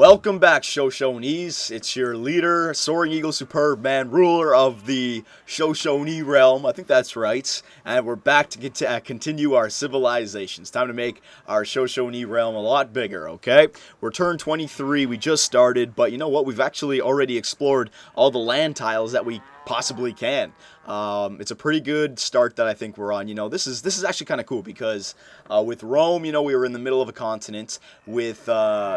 Welcome back, Shoshones. It's your leader, Soaring Eagle Superbman, ruler of the Shoshone realm. I think that's right. And we're back to continue our civilizations. Time to make our Shoshone realm a lot bigger, okay? We're turn 23. We just started, but you know what? We've actually already explored all the land tiles that we possibly can. It's a pretty good start that I think we're on. You know, this is actually kind of cool because with Rome, you know, we were in the middle of a continent. With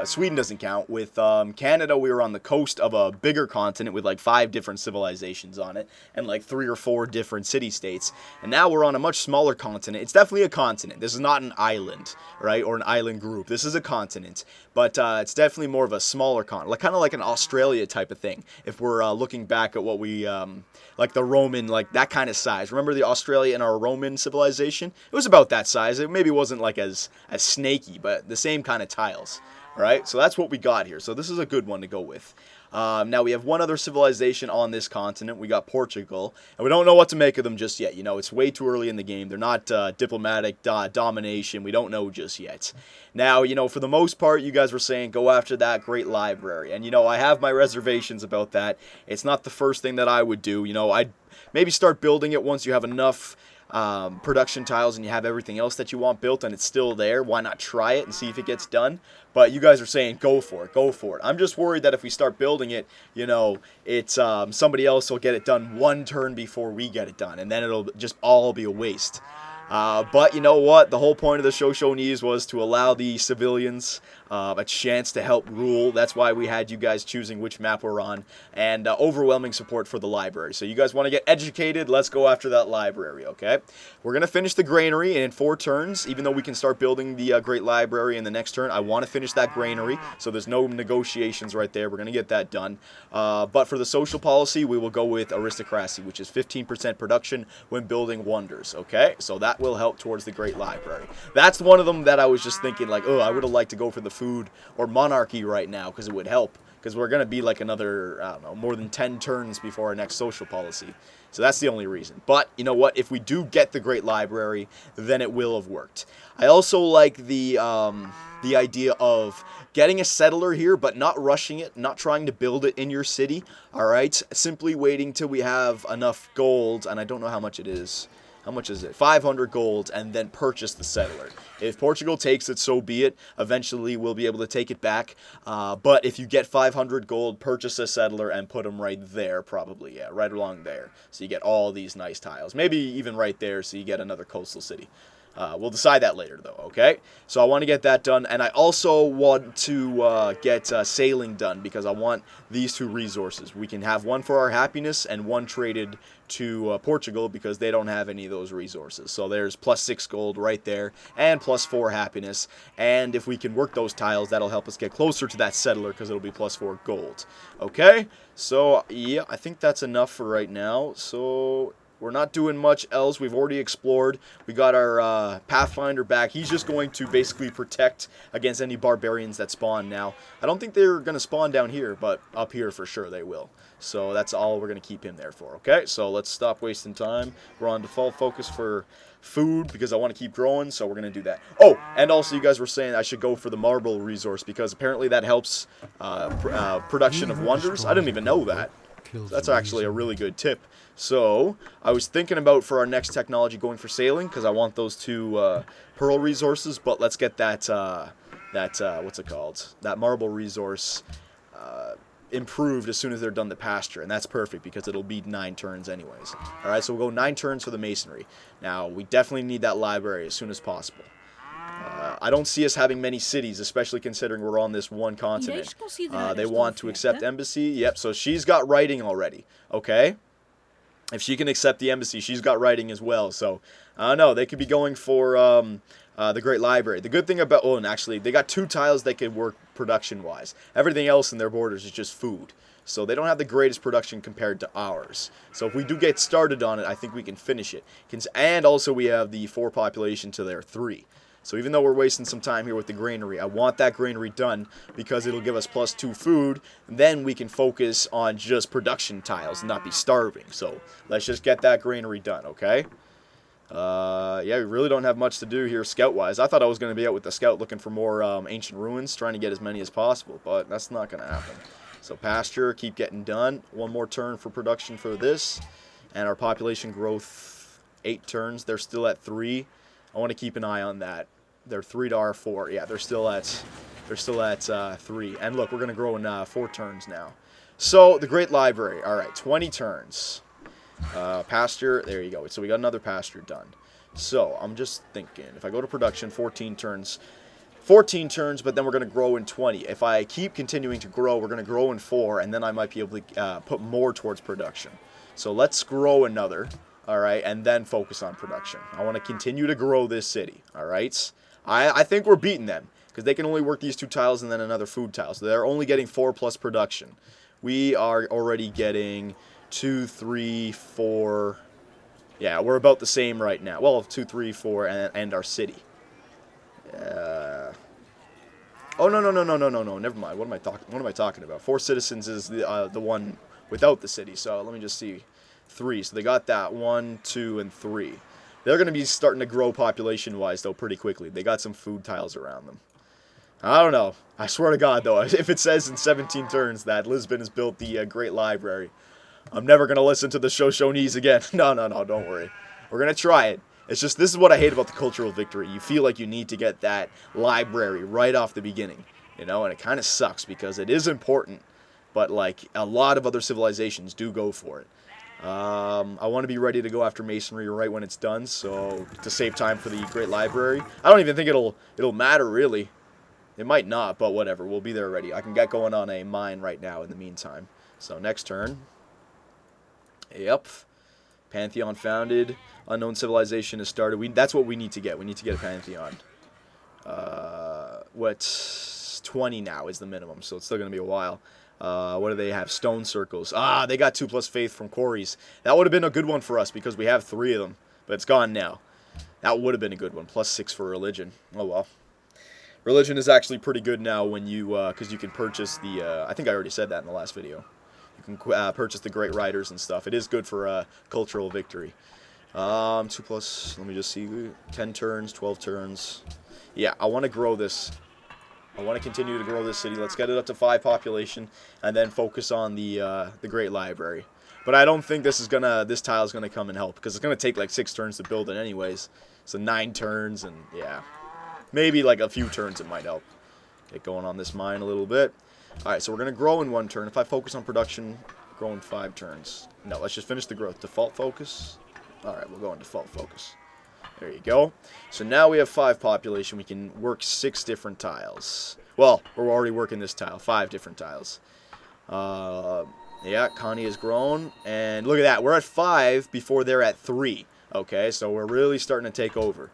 Sweden doesn't count. With Canada, we were on the coast of a bigger continent with like 5 different civilizations on it and like 3 or 4 different city-states. And now we're on a much smaller continent. It's definitely a continent. This is not an island, right, or an island group. This is a continent, but it's definitely more of a smaller continent, like kind of like an Australia type of thing. If we're looking back at what we like the Roman, like that kind of size. Remember the Australia in our Roman civilization? It was about that size. It maybe wasn't like as snaky, but the same kind of tiles. All right, so that's what we got here. So this is a good one to go with. Now we have one other civilization on this continent. We got Portugal, and we don't know what to make of them just yet. You know, it's way too early in the game. They're not diplomatic domination. We don't know just yet. Now, you know, for the most part, you guys were saying go after that great library, and you know, I have my reservations about that. It's not the first thing that I would do. You know, I'd maybe start building it once you have enough production tiles and you have everything else that you want built and it's still there. Why not try it and see if it gets done? But you guys are saying go for it, go for it. I'm just worried that if we start building it, you know, it's somebody else will get it done one turn before we get it done, and then it'll just all be a waste. But you know what? The whole point of the Shoshonese was to allow the civilians a chance to help rule. That's why we had you guys choosing which map we're on, and overwhelming support for the library. So you guys want to get educated? Let's go after that library, okay? We're going to finish the granary in 4 turns, even though we can start building the great library in the next turn. I want to finish that granary, so there's no negotiations right there. We're going to get that done. But for the social policy, we will go with aristocracy, which is 15% production when building wonders, okay? So that will help towards the great library. That's one of them that I was just thinking like, oh, I would have liked to go for the food or monarchy right now because it would help, because we're going to be like another, I don't know, more than 10 turns before our next social policy. So that's the only reason. But you know what? If we do get the great library, then it will have worked. I also like the idea of getting a settler here, but not rushing it, not trying to build it in your city. All right, simply waiting till we have enough gold, and I don't know how much it is. How much is it? 500 gold, and then purchase the settler. If Portugal takes it, so be it. Eventually, we'll be able to take it back. But if you get 500 gold, purchase a settler and put them right there, probably. Yeah, right along there. So you get all these nice tiles. Maybe even right there, so you get another coastal city. We'll decide that later, though, okay? So I want to get that done, and I also want to get sailing done, because I want these 2 resources. We can have one for our happiness and one traded to Portugal, because they don't have any of those resources. So there's plus 6 gold right there, and plus 4 happiness, and if we can work those tiles, that'll help us get closer to that settler, because it'll be plus 4 gold. Okay? So, yeah, I think that's enough for right now. So we're not doing much else. We've already explored. We got our Pathfinder back. He's just going to basically protect against any barbarians that spawn now. I don't think they're going to spawn down here, but up here for sure they will. So that's all we're going to keep him there for, okay? So let's stop wasting time. We're on default focus for food because I want to keep growing, so we're going to do that. Oh, and also you guys were saying I should go for the marble resource because apparently that helps production of wonders. I didn't even know that. So that's actually a really good tip. So I was thinking about for our next technology going for sailing because I want those 2 pearl resources. But let's get that what's it called? That marble resource improved as soon as they're done the pasture, and that's perfect because it'll be 9 turns anyways. All right, so we'll go 9 turns for the masonry. Now we definitely need that library as soon as possible. I don't see us having many cities, especially considering we're on this one continent. They want to accept embassy. Yep, so she's got writing already. Okay? If she can accept the embassy, she's got writing as well. So, I don't know. They could be going for the Great Library. The good thing about... Oh, and actually, they got 2 tiles that could work production-wise. Everything else in their borders is just food. So they don't have the greatest production compared to ours. So if we do get started on it, I think we can finish it. And also we have the 4 population to their 3. So even though we're wasting some time here with the granary, I want that granary done because it'll give us plus 2 food. And then we can focus on just production tiles and not be starving. So let's just get that granary done, okay? yeah, we really don't have much to do here scout-wise. I thought I was going to be out with the scout looking for more ancient ruins, trying to get as many as possible, but that's not going to happen. So pasture, keep getting done. One more turn for production for this. And our population growth, 8 turns. They're still at 3. I want to keep an eye on that. They're 3 to our 4. Yeah, they're still at 3. And look, we're going to grow in 4 turns now. So the Great Library. All right, 20 turns. Pasture, there you go. So we got another pasture done. So I'm just thinking, if I go to production, 14 turns, but then we're going to grow in 20. If I keep continuing to grow, we're going to grow in 4, and then I might be able to put more towards production. So let's grow another, all right, and then focus on production. I want to continue to grow this city, all right? I think we're beating them, because they can only work these 2 tiles and then another food tile. So they're only getting 4 plus production. We are already getting 2, 3, 4. Yeah, we're about the same right now. Well, 2, 3, 4, and our city. Oh, no. Never mind. What am I talking about? 4 citizens is the one without the city. So let me just see. 3. So they got that. 1, 2, and 3. They're going to be starting to grow population-wise, though, pretty quickly. They got some food tiles around them. I don't know. I swear to God, though, if it says in 17 turns that Lisbon has built the Great Library, I'm never going to listen to the Shoshonese again. No, don't worry. We're going to try it. It's just, this is what I hate about the cultural victory. You feel like you need to get that library right off the beginning, you know, and it kind of sucks because it is important, but like a lot of other civilizations do go for it. I want to be ready to go after Masonry right when it's done, so to save time for the Great Library. I don't even think it'll matter, really. It might not, but whatever. We'll be there ready. I can get going on a mine right now in the meantime. So next turn. Yep. Pantheon founded. Unknown civilization has started. That's what we need to get. We need to get a Pantheon. What? 20 now is the minimum, so it's still going to be a while. What do they have? Stone circles. Ah, they got 2 plus faith from quarries. That would have been a good one for us because we have 3 of them, but it's gone now. That would have been a good one. Plus 6 for religion. Oh well. Religion is actually pretty good now when you, because you can purchase the, I think I already said that in the last video. You can purchase the great riders and stuff. It is good for cultural victory. 2 plus, let me just see, 10 turns, 12 turns. Yeah, I want to grow this. I want to continue to grow this city. Let's get it up to 5 population, and then focus on the Great Library. But I don't think this tile is gonna come and help because it's gonna take like 6 turns to build it anyways. So 9 turns, and yeah, maybe like a few turns it might help. Get going on this mine a little bit. All right, so we're gonna grow in 1 turn. If I focus on production, grow in 5 turns. No, let's just finish the growth. Default focus. All right, we'll go on default focus. There you go. So now we have 5 population. We can work 6 different tiles. Well, we're already working this tile. 5 different tiles. Yeah, Connie has grown. And look at that. We're at 5 before they're at 3. Okay, so we're really starting to take over.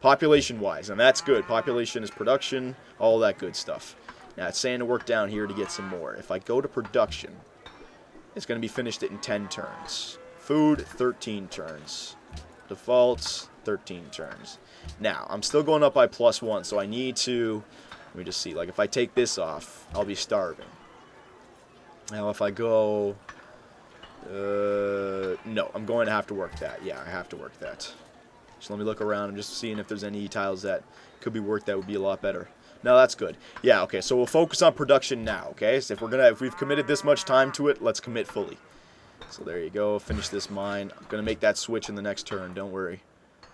Population-wise, and that's good. Population is production, all that good stuff. Now, it's saying to work down here to get some more. If I go to production, it's going to be finished in 10 turns. Food, 13 turns. Defaults, 13 turns. Now, I'm still going up by +1, so I need to, let me just see, like if I take this off, I'll be starving. Now, if I go, no, I'm going to have to work that. Yeah, I have to work that. So let me look around. I'm just seeing if there's any tiles that could be worked that would be a lot better. No, that's good. Yeah, okay, so we'll focus on production now, okay? So if we've committed this much time to it, let's commit fully. So there you go. Finish this mine. I'm going to make that switch in the next turn. Don't worry.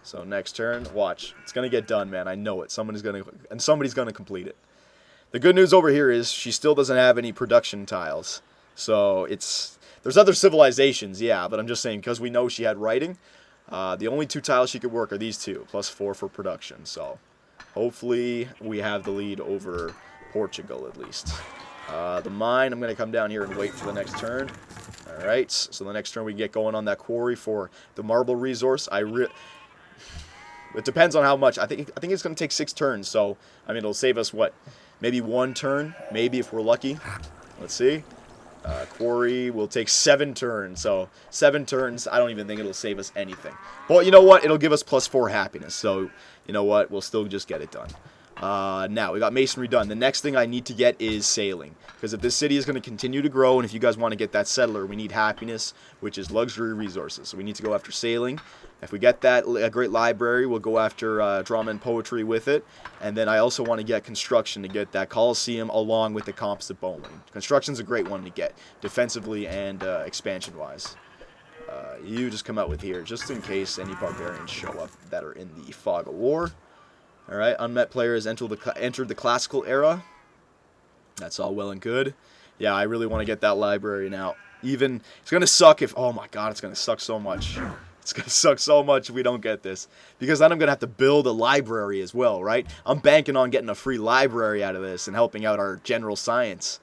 So next turn, watch. It's going to get done, man. I know it. Somebody's going to complete it. The good news over here is she still doesn't have any production tiles. So there's other civilizations, yeah, but I'm just saying because we know she had writing, the only 2 tiles she could work are these 2, +4 for production. So hopefully we have the lead over Portugal at least. The mine, I'm going to come down here and wait for the next turn. Alright, so the next turn we get going on that quarry for the marble resource. It depends on how much. I think it's going to take 6 turns, so, I mean, it'll save us, what, maybe 1 turn? Maybe if we're lucky. Let's see. Quarry will take 7 turns, so 7 turns, I don't even think it'll save us anything. But you know what? It'll give us +4 happiness, so you know what? We'll still just get it done. Now, we got masonry done. The next thing I need to get is sailing. Because if this city is going to continue to grow, and if you guys want to get that settler, we need happiness, which is luxury resources. So we need to go after sailing. If we get that, a great library, we'll go after drama and poetry with it. And then I also want to get construction to get that Colosseum along with the composite bowling. Construction's a great one to get, defensively and expansion-wise. You just come out with here, just in case any barbarians show up that are in the fog of war. Alright, unmet players entered the classical era. That's all well and good. Yeah, I really want to get that library now. Even, it's going to suck if, oh my god, it's going to suck so much. It's going to suck so much if we don't get this. Because then I'm going to have to build a library as well, right? I'm banking on getting a free library out of this and helping out our general science.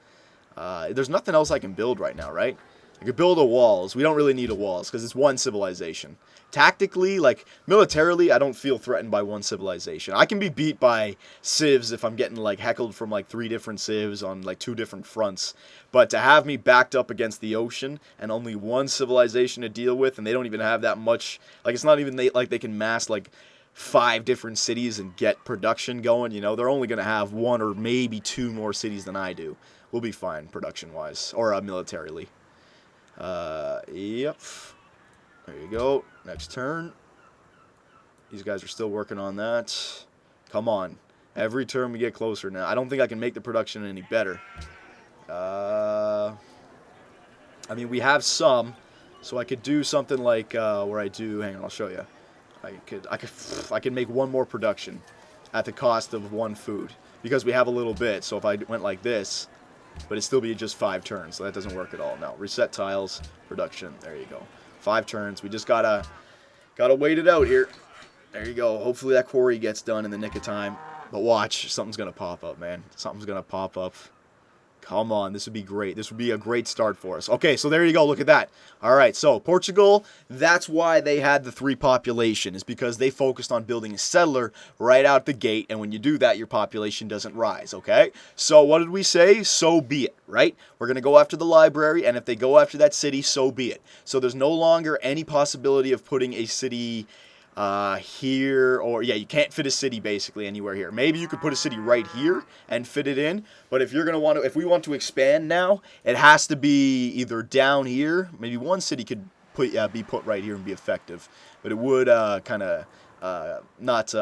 There's nothing else I can build right now, right? I could build a walls. We don't really need a walls because it's one civilization. Tactically, like militarily, I don't feel threatened by one civilization. I can be beat by civs if I'm getting like heckled from like 3 different civs on like 2 different fronts. But to have me backed up against the ocean and only one civilization to deal with, and they don't even have that much, like it's not even like they can mass like 5 different cities and get production going, you know, they're only going to have 1 or maybe 2 more cities than I do. We'll be fine production-wise, or militarily. Yep. There you go. Next turn. These guys are still working on that. Come on. Every turn we get closer now. I don't think I can make the production any better. I mean, we have some, so I could do something like where I do. Hang on, I'll show you. I could make 1 more production at the cost of 1 food because we have a little bit. So if I went like this, but it'd still be just 5 turns, so that doesn't work at all. No, reset tiles, production. There you go. 5 turns. We just gotta wait it out here. There you go. Hopefully that quarry gets done in the nick of time. But watch, something's gonna pop up, man. Something's gonna pop up. Come on, this would be great. This would be a great start for us. Okay, so there you go. Look at that. All right, so Portugal, that's why they had the 3 population, is because they focused on building a settler right out the gate, and when you do that, your population doesn't rise, okay? So what did we say? So be it, right? We're going to go after the library, and if they go after that city, so be it. So there's no longer any possibility of putting a city here, or yeah, you can't fit a city basically anywhere here. Maybe you could put a city right here and fit it in, but if you're gonna if we want to expand now, it has to be either down here. Maybe 1 city could be put right here and be effective, but it would kind of not.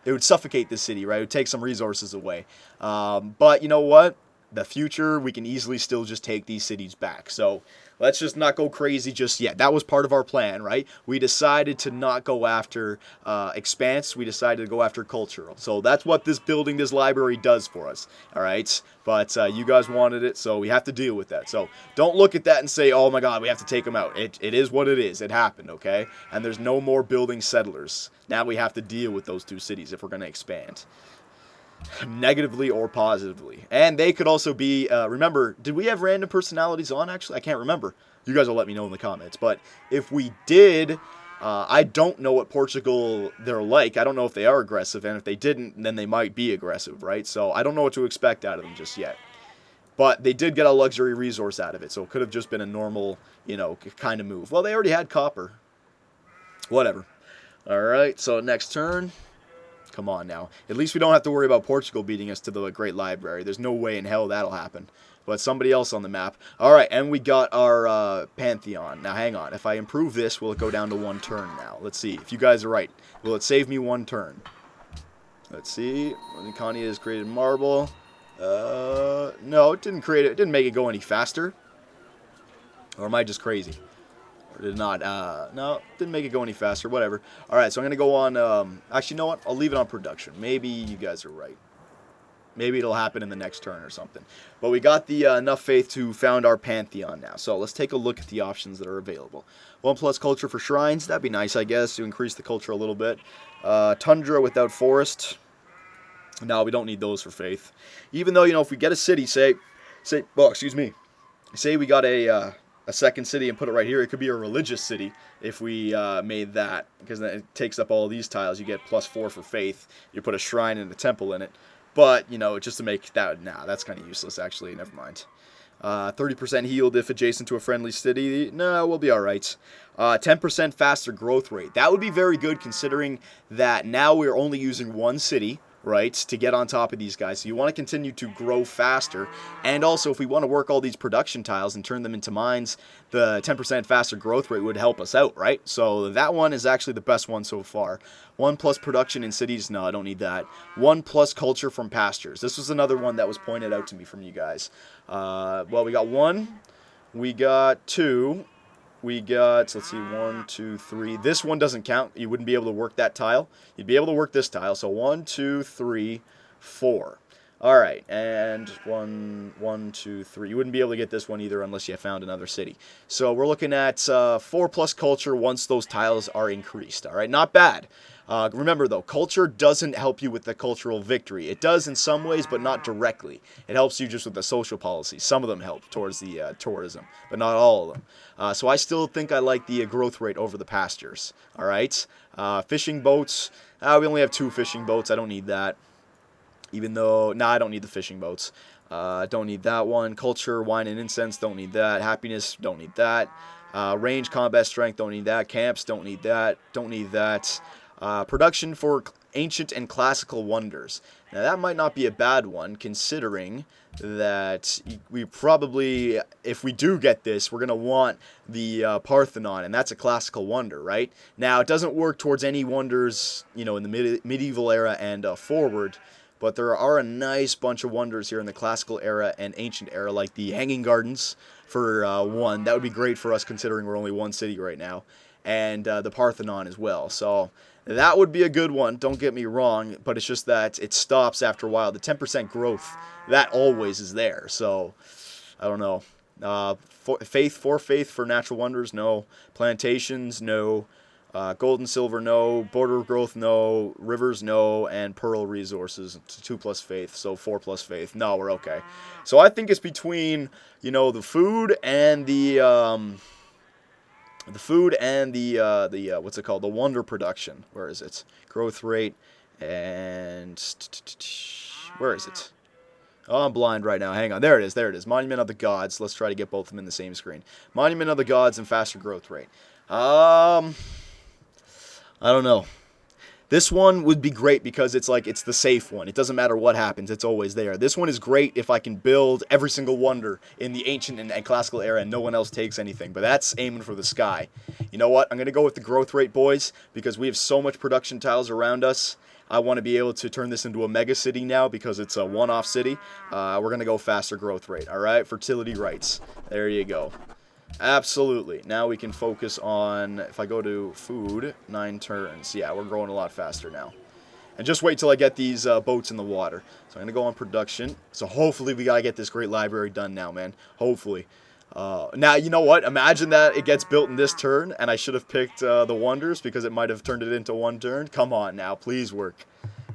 It would suffocate the city, right? It would take some resources away. But you know what? The future, we can easily still just take these cities back. So let's just not go crazy just yet. That was part of our plan, right? We decided to not go after expanse. We decided to go after cultural. So that's what this building, this library does for us, all right? But you guys wanted it, so we have to deal with that. So don't look at that and say, oh my God, we have to take them out. It is what it is. It happened, okay? And there's no more building settlers. Now we have to deal with those 2 cities if we're going to expand. Negatively or positively. And they could also be, remember, did we have random personalities on actually? I can't remember. You guys will let me know in the comments. But if we did, I don't know what Portugal they're like. I don't know if they are aggressive, and if they didn't, then they might be aggressive, right? So I don't know what to expect out of them just yet. But they did get a luxury resource out of it, so it could have just been a normal, you know, kind of move. Well, they already had copper. Whatever. Alright, so next turn. Come on now. At least we don't have to worry about Portugal beating us to the Great Library. There's no way in hell that'll happen. But somebody else on the map. Alright, and we got our Pantheon. Now, hang on. If I improve this, will it go down to 1 turn now? Let's see. If you guys are right, will it save me 1 turn? Let's see. Connie has created marble. No, it didn't create it. It didn't make it go any faster. Or am I just crazy? Or did it not? No, didn't make it go any faster. Whatever. Alright, so I'm going to go on... actually, you know what? I'll leave it on production. Maybe you guys are right. Maybe it'll happen in the next turn or something. But we got the enough faith to found our Pantheon now. So let's take a look at the options that are available. 1+ culture for shrines. That'd be nice, I guess, to increase the culture a little bit. Tundra without forest. No, we don't need those for faith. Even though, you know, if we get a city, say, well, excuse me. Say we got a second city and put it right here. It could be a religious city if we made that. Because then it takes up all these tiles. You get +4 for faith. You put a shrine and a temple in it. But, you know, just to make that, nah, that's kind of useless, actually. Never mind. 30% healed if adjacent to a friendly city. No, we'll be all right. 10% faster growth rate. That would be very good considering that now we're only using 1 city, right, to get on top of these guys. So you want to continue to grow faster. And also, if we want to work all these production tiles and turn them into mines, the 10% faster growth rate would help us out, right? So that one is actually the best one so far. 1 plus production in cities. No, I don't need that. 1 plus culture from pastures. This was another one that was pointed out to me from you guys. Well, we got 1. We got 2. We got, let's see, 1, 2, 3. This one doesn't count. You wouldn't be able to work that tile. You'd be able to work this tile. So 1, 2, 3, 4. All right, and 1, 2, 3. You wouldn't be able to get this one either unless you found another city. So we're looking at 4 plus culture once those tiles are increased. All right, not bad. Remember, though, culture doesn't help you with the cultural victory. It does in some ways, but not directly. It helps you just with the social policies. Some of them help towards the tourism, but not all of them. So I still think I like the growth rate over the pastures. All right, fishing boats. We only have 2 fishing boats. I don't need that. Even though, I don't need the fishing boats. Don't need that one. Culture, wine, and incense. Don't need that. Happiness. Don't need that. Range, combat, strength. Don't need that. Camps. Don't need that. Don't need that. Production for ancient and classical wonders. Now that might not be a bad one, considering that we probably, if we do get this, we're going to want the Parthenon, and that's a classical wonder, right? Now it doesn't work towards any wonders, in the medieval era and forward, but there are a nice bunch of wonders here in the classical era and ancient era, like the Hanging Gardens for 1. That would be great for us considering we're only 1 city right now. And the Parthenon as well. So that would be a good one, don't get me wrong, but it's just that it stops after a while. The 10% growth, that always is there. So, I don't know. Faith for natural wonders, no. Plantations, no. Gold and silver, no. Border growth, no. Rivers, no. And pearl resources, 2 plus faith, so 4 plus faith. No, we're okay. So I think it's between, the food and the what's it called? The wonder production. Where is it? Growth rate and where is it? Oh, I'm blind right now. Hang on. There it is. There it is. Monument of the Gods. Let's try to get both of them in the same screen. Monument of the Gods and faster growth rate. I don't know. This one would be great because it's the safe one. It doesn't matter what happens. It's always there. This one is great if I can build every single wonder in the ancient and classical era and no one else takes anything. But that's aiming for the sky. You know what? I'm going to go with the growth rate, boys, because we have so much production tiles around us. I want to be able to turn this into a mega city now because it's a one-off city. We're going to go faster growth rate. All right? Fertility rights. There you go. Absolutely. Now we can focus on, if I go to food, 9 turns. Yeah, we're growing a lot faster now. And just wait till I get these boats in the water. So I'm going to go on production. So hopefully we got to get this great library done now, man. Hopefully. Now, you know what? Imagine that it gets built in this turn, and I should have picked the wonders because it might have turned it into 1 turn. Come on now. Please work.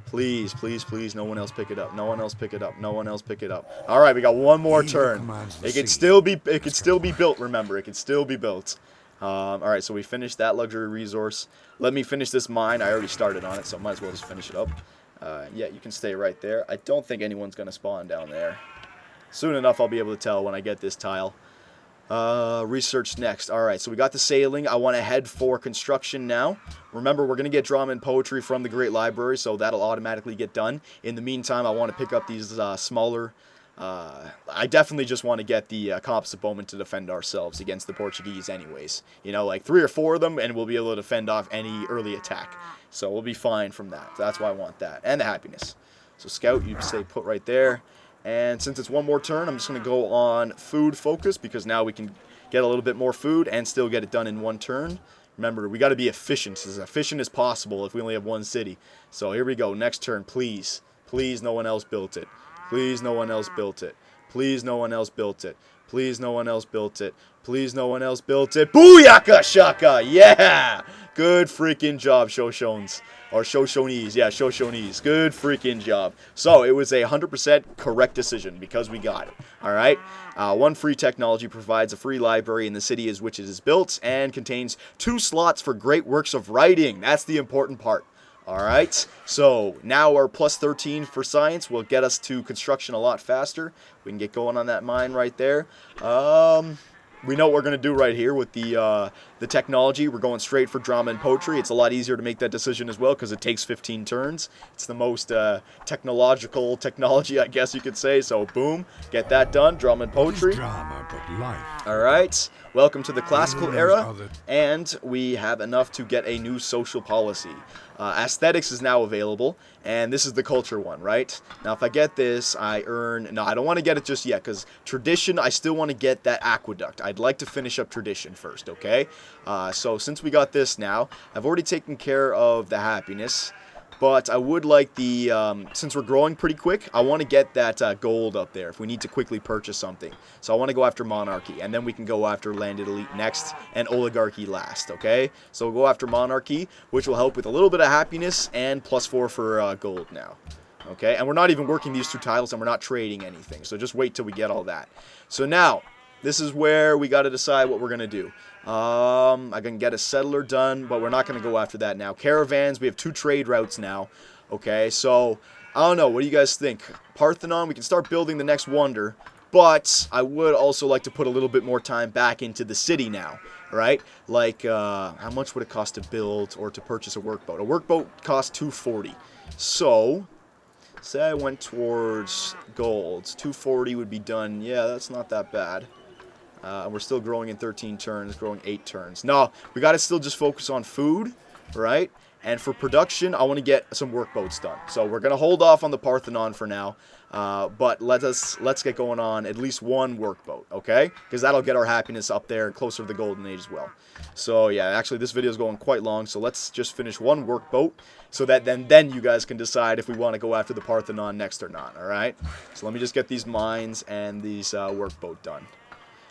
Please, please, please, no one else pick it up. No one else pick it up. No one else pick it up. All right, we got 1 more turn. It could still be built, remember. It could still be built. All right, so we finished that luxury resource. Let me finish this mine. I already started on it, so might as well just finish it up. Yeah, you can stay right there. I don't think anyone's going to spawn down there. Soon enough, I'll be able to tell when I get this tile. Research next. All right, so we got the sailing. I want to head for construction now. Remember, we're going to get drama and poetry from the Great Library, so that'll automatically get done. In the meantime, I want to pick up these smaller... I definitely just want to get the composite bowmen to defend ourselves against the Portuguese anyways. Like 3 or 4 of them, and we'll be able to fend off any early attack. So we'll be fine from that. That's why I want that. And the happiness. So scout, you stay put right there. And since it's 1 more turn, I'm just going to go on food focus because now we can get a little bit more food and still get it done in 1 turn. Remember, we got to be efficient as possible if we only have 1 city. So here we go. Next turn, please. Please, no one else built it. Please, no one else built it. Please, no one else built it. Please, no one else built it. Please, no one else built it. Booyaka shaka! Yeah! Good freaking job, Shoshones. Or Shoshonese. Yeah, Shoshonese. Good freaking job. So, it was a 100% correct decision because we got it. Alright? 1 free technology provides a free library in the city as which it is built and contains 2 slots for great works of writing. That's the important part. Alright, so now our plus 13 for science will get us to construction a lot faster. We can get going on that mine right there. We know what we're going to do right here with the the technology, we're going straight for drama and poetry. It's a lot easier to make that decision as well because it takes 15 turns. It's the most technology, I guess you could say. So boom, get that done, drama and poetry. Drama, but life. All right, welcome to the classical era, and we have enough to get a new social policy. Aesthetics is now available, and this is the culture one, right? Now, if I get this, I earn... No, I don't want to get it just yet, because tradition, I still want to get that aqueduct. I'd like to finish up tradition first, okay? So since we got this now, I've already taken care of the happiness, but I would like the... since we're growing pretty quick, I want to get that gold up there if we need to quickly purchase something. So I want to go after monarchy, and then we can go after landed elite next, and oligarchy last, okay? So we'll go after monarchy, which will help with a little bit of happiness, and +4 for gold now. Okay, and we're not even working these 2 tiles, and we're not trading anything, so just wait till we get all that. So now, this is where we got to decide what we're going to do. I can get a settler done, but we're not going to go after that now. Caravans, we have 2 trade routes now. Okay, so, I don't know, what do you guys think? Parthenon, we can start building the next wonder, but I would also like to put a little bit more time back into the city now, right? Like, how much would it cost to build or to purchase a workboat? A workboat costs 240. So, say I went towards gold. 240 would be done. Yeah, that's not that bad. We're still growing in 13 turns, growing 8 turns. No, we got to still just focus on food, right? And for production, I want to get some workboats done. So we're going to hold off on the Parthenon for now. But let's get going on at least 1 workboat, okay? Because that'll get our happiness up there closer to the golden age as well. So yeah, actually this video is going quite long, so let's just finish 1 workboat so that then you guys can decide if we want to go after the Parthenon next or not, all right? So let me just get these mines and these workboat done.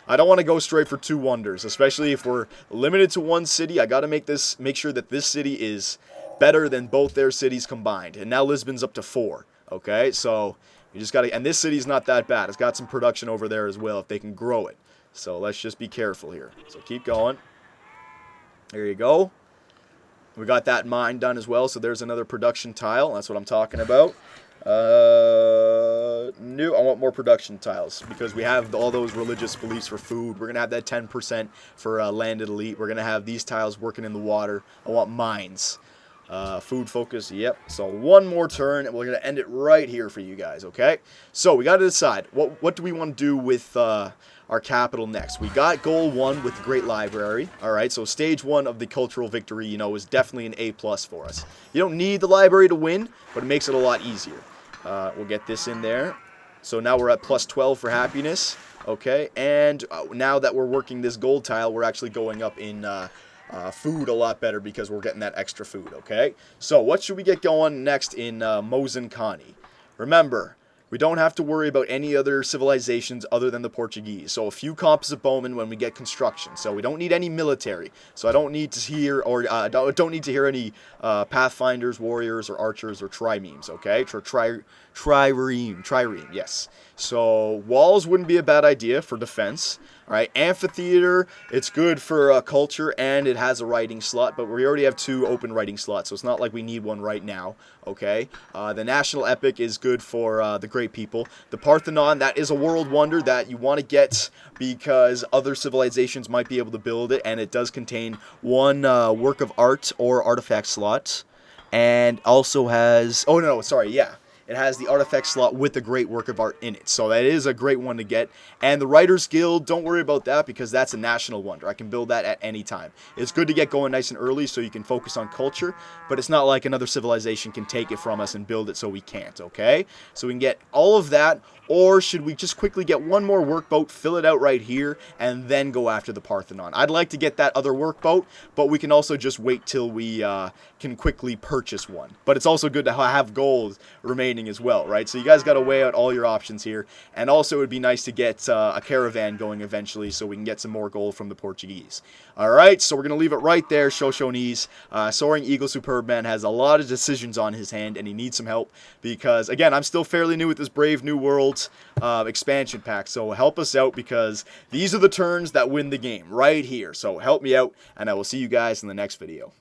I don't want to go straight for 2 wonders, especially if we're limited to 1 city. I got to make sure that this city is better than both their cities combined. And now Lisbon's up to 4, okay? So you just got to... And this city's not that bad. It's got some production over there as well if they can grow it. So let's just be careful here. So keep going. There you go. We got that mine done as well, so there's another production tile. That's what I'm talking about. I want more production tiles because we have all those religious beliefs for food. We're going to have that 10% for landed elite. We're going to have these tiles working in the water. I want mines. Food focus, yep. So 1 more turn, and we're going to end it right here for you guys, okay? So we got to decide, what do we want to do with our capital next? We got goal 1 with the Great Library, all right? So stage 1 of the cultural victory, you know, is definitely an A+ for us. You don't need the library to win, but it makes it a lot easier. We'll get this in there. So now we're at +12 for happiness, okay? And now that we're working this gold tile, we're actually going up in food a lot better because we're getting that extra food, okay? So what should we get going next in Mozenkani? Remember, we don't have to worry about any other civilizations other than the Portuguese. So a few composite bowmen when we get construction. So we don't need any military. So I don't need to hear don't need to hear any pathfinders, warriors, or archers, or triremes. Okay, trireme. Yes. So walls wouldn't be a bad idea for defense. All right, amphitheater. It's good for culture, and it has a writing slot. But we already have 2 open writing slots, so it's not like we need one right now. Okay. The national epic is good for the great people. The Parthenon, that is a world wonder that you want to get because other civilizations might be able to build it, and it does contain 1 work of art or artifact slot, and also has... Oh, no, sorry, yeah. It has the artifact slot with a great work of art in it. So that is a great one to get. And the Writers Guild, don't worry about that because that's a national wonder. I can build that at any time. It's good to get going nice and early so you can focus on culture, but it's not like another civilization can take it from us and build it so we can't, okay? So we can get all of that, or should we just quickly get 1 more workboat, fill it out right here, and then go after the Parthenon? I'd like to get that other workboat, but we can also just wait till we can quickly purchase one. But it's also good to have gold remaining as well, right? So you guys got to weigh out all your options here. And also it would be nice to get a caravan going eventually so we can get some more gold from the Portuguese. All right, so we're going to leave it right there, Shoshonese. Soaring Eagle Superbman has a lot of decisions on his hand, and he needs some help because, again, I'm still fairly new with this Brave New World expansion pack. So help us out because these are the turns that win the game right here. So help me out, and I will see you guys in the next video.